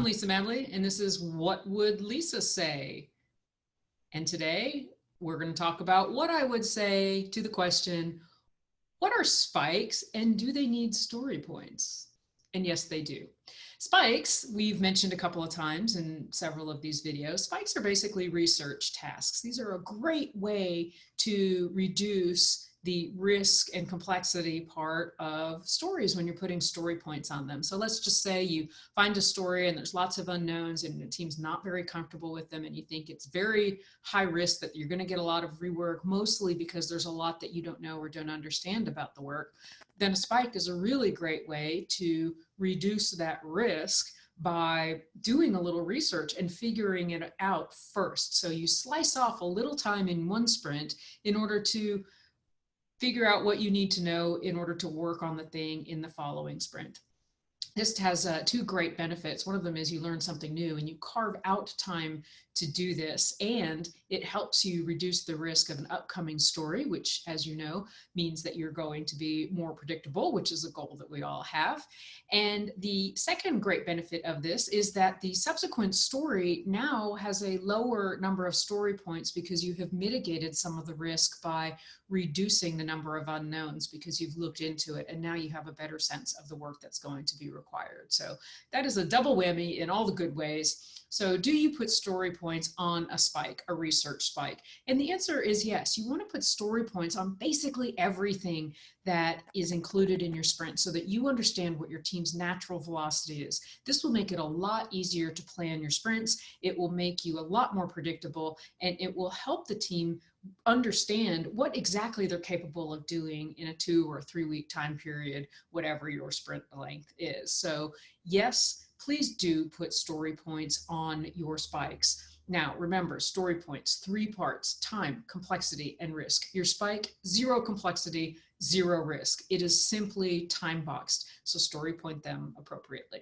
I'm Lisa Mabli, and this is What Would Lisa Say? And today we're going to talk about what I would say to the question, what are spikes and do they need story points? And yes, they do. Spikes, we've mentioned a couple of times in several of these videos. Spikes are basically research tasks. These are a great way to reduce the risk and complexity part of stories when you're putting story points on them. So let's just say you find a story and there's lots of unknowns and the team's not very comfortable with them and you think it's very high risk that you're going to get a lot of rework, mostly because there's a lot that you don't know or don't understand about the work. Then a spike is a really great way to reduce that risk by doing a little research and figuring it out first. So you slice off a little time in one sprint in order to figure out what you need to know in order to work on the thing in the following sprint. This has two great benefits. One of them is you learn something new and you carve out time to do this, and it helps you reduce the risk of an upcoming story, which, as you know, means that you're going to be more predictable, which is a goal that we all have. And the second great benefit of this is that the subsequent story now has a lower number of story points because you have mitigated some of the risk by reducing the number of unknowns because you've looked into it and now you have a better sense of the work that's going to be required. So that is a double whammy in all the good ways. So do you put story points on a spike, a research spike? And the answer is yes. You want to put story points on basically everything that is included in your sprint so that you understand what your team's natural velocity is. This will make it a lot easier to plan your sprints. It will make you a lot more predictable, and it will help the team understand what exactly they're capable of doing in a 2 or 3 week time period, whatever your sprint length is. So yes, please do put story points on your spikes. Now, remember, story points, 3 parts: time, complexity, and risk. Your spike, 0 complexity, 0 risk. It is simply time boxed, so story point them appropriately.